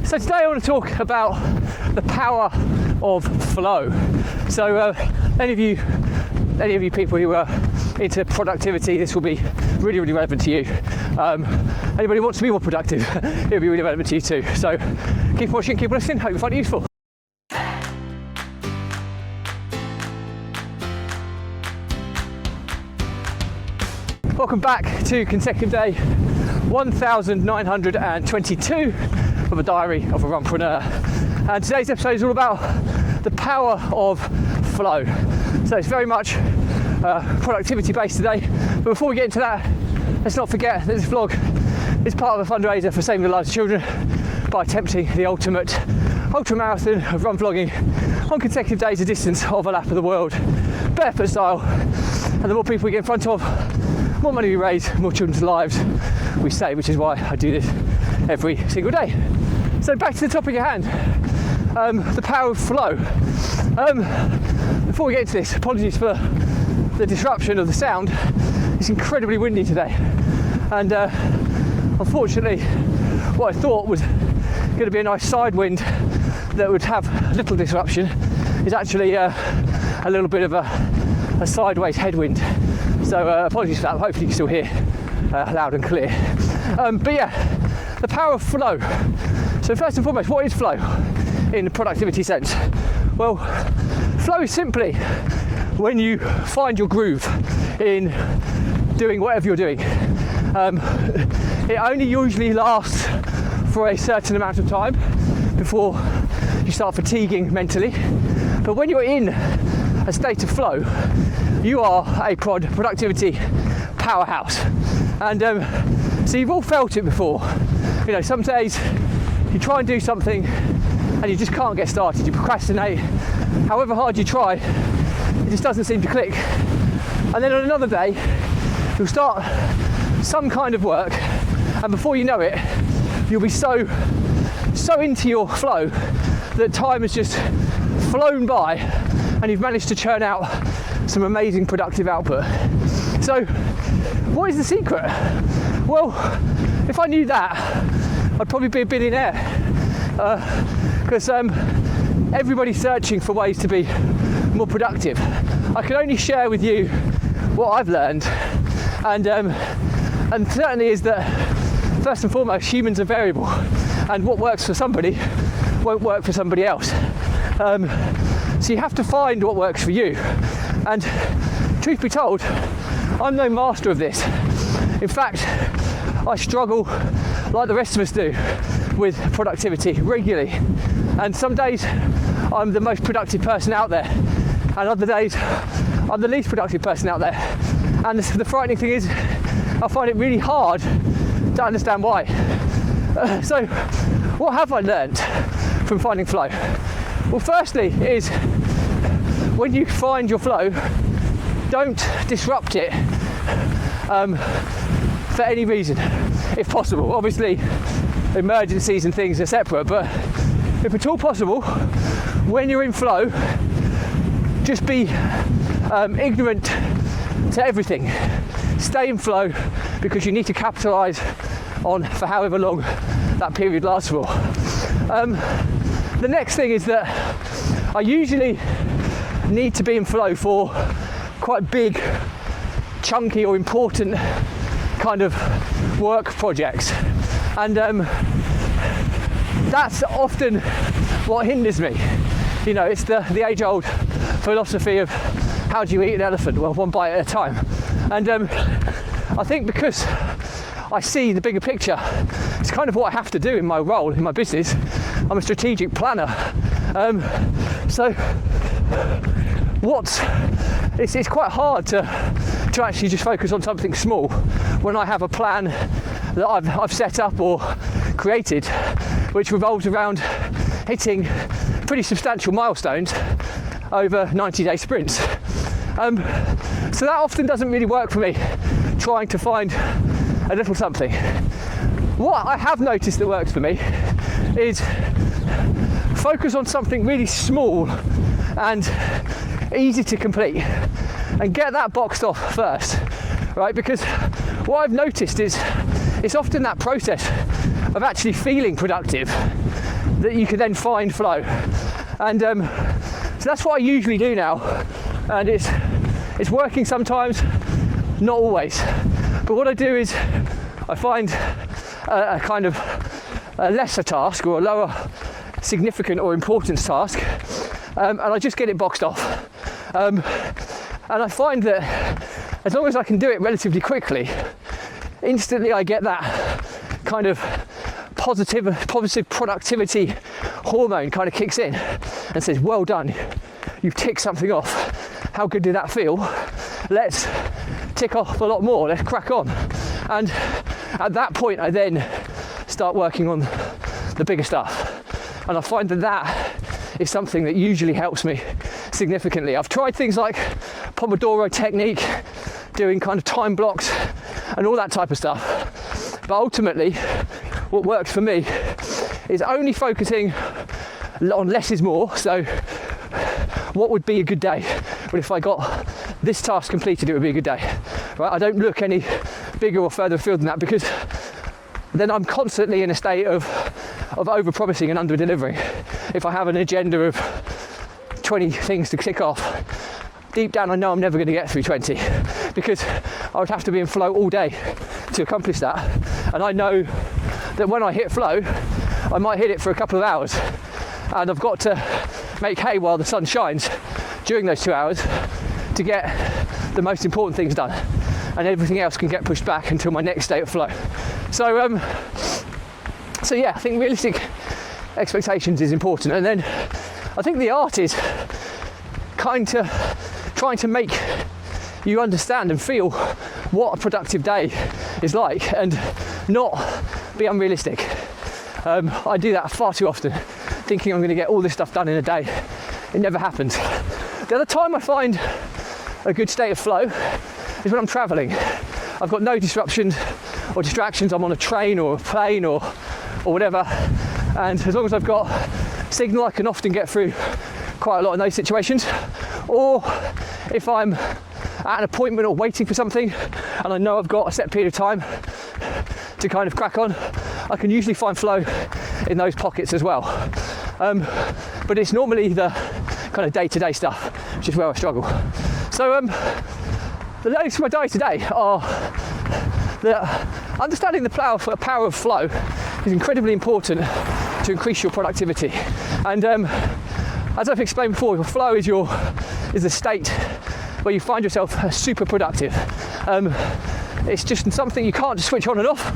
So today I want to talk about the power of flow. So any of you people who are into productivity, this will be really, really relevant to you. Anybody who wants to be more productive, it'll be really relevant to you too. So keep watching, keep listening, hope you find it useful. Welcome back to consecutive day 1922 of the Diary of a Runpreneur. And today's episode is all about the power of flow. So it's very much productivity based today. But before we get into that, let's not forget that this vlog is part of a fundraiser for saving the lives of children by attempting the ultimate ultra marathon of run vlogging on consecutive days, a distance of a lap of the world, barefoot style. And the more people we get in front of, more money we raise, more children's lives we save, which is why I do this every single day. So back to the topic at hand, the power of flow. Before we get into this, apologies for the disruption of the sound. It's incredibly windy today, and unfortunately what I thought was going to be a nice side wind that would have little disruption is actually a little bit of a sideways headwind. So apologies for that, hopefully you can still hear loud and clear. But yeah, the power of flow. So first and foremost, what is flow in the productivity sense? Well, flow is simply when you find your groove in doing whatever you're doing. It only usually lasts for a certain amount of time before you start fatiguing mentally. But when you're in a state of flow, you are a productivity powerhouse. And so you've all felt it before. You know, some days you try and do something and you just can't get started. You procrastinate. However hard you try, it just doesn't seem to click. And then on another day, you'll start some kind of work, and before you know it, you'll be so into your flow that time has just flown by and you've managed to churn out some amazing productive output. So what is the secret? Well, if I knew that, I'd probably be a billionaire, because everybody's searching for ways to be more productive. I can only share with you what I've learned, and certainly is that first and foremost, humans are variable, and what works for somebody won't work for somebody else. So you have to find what works for you. And truth be told, I'm no master of this. In fact, I struggle, like the rest of us do, with productivity regularly. And some days I'm the most productive person out there, and other days I'm the least productive person out there. And the frightening thing is, I find it really hard to understand why. So what have I learned from finding flow? Well, firstly is, when you find your flow, don't disrupt it for any reason, if possible. Obviously, emergencies and things are separate, but if at all possible, when you're in flow, just be ignorant to everything. Stay in flow, because you need to capitalise on for however long that period lasts for. The next thing is that I usually need to be in flow for quite big, chunky or important kind of work projects, and that's often what hinders me. You know, it's the age-old philosophy of how do you eat an elephant? Well, one bite at a time. And I think because I see the bigger picture, it's kind of what I have to do in my role, in my business. I'm a strategic planner. So it's quite hard to actually just focus on something small when I have a plan that I've set up or created, which revolves around hitting pretty substantial milestones over 90-day sprints. So that often doesn't really work for me, trying to find a little something. What I have noticed that works for me is focus on something really small and easy to complete, and get that boxed off first, right? Because what I've noticed is it's often that process of actually feeling productive that you can then find flow. And so that's what I usually do now, and it's working sometimes, not always. But what I do is I find a kind of a lesser task or a lower significant or importance task, and I just get it boxed off. And I find that as long as I can do it relatively quickly, instantly I get that kind of positive productivity hormone kind of kicks in and says, well done, you've ticked something off. How good did that feel? Let's tick off a lot more, let's crack on. And at that point I then start working on the bigger stuff. And I find that is something that usually helps me significantly. I've tried things like Pomodoro technique, doing kind of time blocks and all that type of stuff. But ultimately, what works for me is only focusing on less is more. So what would be a good day? Well, if I got this task completed, it would be a good day, right? I don't look any bigger or further afield than that, because then I'm constantly in a state of over-promising and under-delivering. If I have an agenda of 20 things to tick off, deep down I know I'm never going to get through 20, because I would have to be in flow all day to accomplish that. And I know that when I hit flow, I might hit it for a couple of hours, and I've got to make hay while the sun shines during those 2 hours to get the most important things done, and everything else can get pushed back until my next state of flow. So yeah, I think realistic expectations is important. And then I think the art is trying to make you understand and feel what a productive day is like, and not be unrealistic. I do that far too often, thinking I'm going to get all this stuff done in a day. It never happens. The other time I find a good state of flow is when I'm traveling. I've got no disruptions or distractions. I'm on a train or a plane or whatever, and as long as I've got signal, I can often get through quite a lot in those situations. Or if I'm at an appointment or waiting for something and I know I've got a set period of time to kind of crack on, I can usually find flow in those pockets as well. But it's normally the kind of day-to-day stuff which is where I struggle. So the notes for my day today are that understanding the power of flow is incredibly important to increase your productivity. And as I've explained before, flow is a state where you find yourself super productive. It's just something you can't just switch on and off.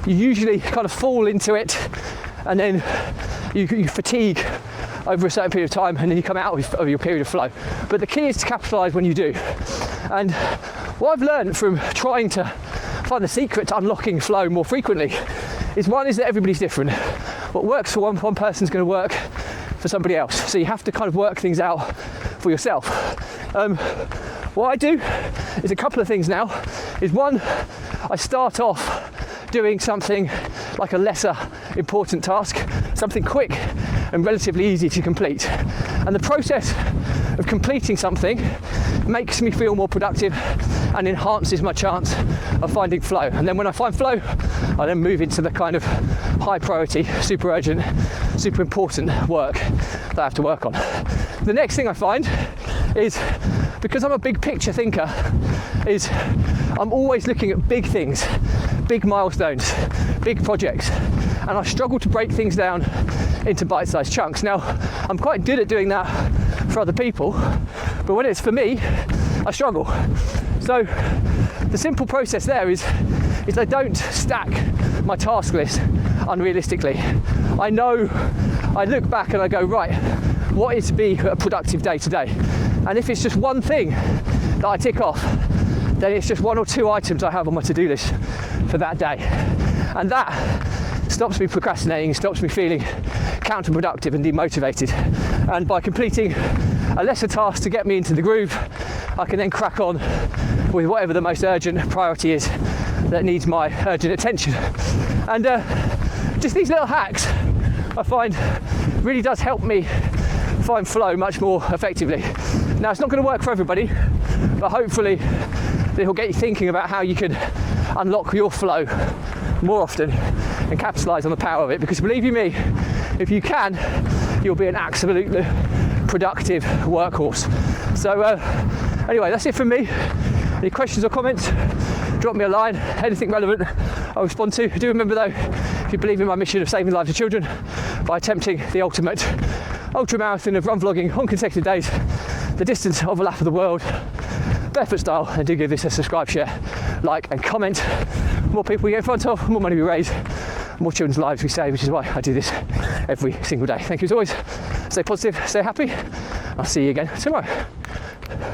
You usually kind of fall into it, and then you fatigue over a certain period of time, and then you come out of your period of flow. But the key is to capitalise when you do. And what I've learned from trying to find the secret to unlocking flow more frequently is that everybody's different. What works for one person is going to work for somebody else. So you have to kind of work things out for yourself. What I do is a couple of things now. Is one, I start off doing something like a lesser important task, something quick and relatively easy to complete. And the process of completing something makes me feel more productive and enhances my chance of finding flow. And then when I find flow, I then move into the kind of high priority, super urgent, super important work that I have to work on. The next thing I find is, because I'm a big picture thinker, is I'm always looking at big things, big milestones, big projects, and I struggle to break things down into bite-sized chunks. Now, I'm quite good at doing that for other people, but when it's for me, I struggle. So the simple process there is I don't stack my task list unrealistically. I look back and I go, right, what is to be a productive day today? And if it's just one thing that I tick off, then it's just one or two items I have on my to-do list for that day. And that stops me procrastinating, stops me feeling counterproductive and demotivated. And by completing a lesser task to get me into the groove, I can then crack on with whatever the most urgent priority is that needs my urgent attention. And just these little hacks, I find, really does help me find flow much more effectively. Now, it's not going to work for everybody, but hopefully it will get you thinking about how you can unlock your flow more often and capitalise on the power of it, because believe you me, if you can, you'll be an absolutely productive workhorse. So anyway, that's it from me. Any questions or comments, drop me a line. Anything relevant, I'll respond to. Do remember though, if you believe in my mission of saving the lives of children by attempting the ultimate ultra-marathon of run vlogging on consecutive days, the distance of a lap of the world, barefoot style, and do give this a subscribe, share, like and comment. The more people we get in front of, the more money we raise, the more children's lives we save, which is why I do this every single day. Thank you as always. Stay positive, stay happy. I'll see you again tomorrow.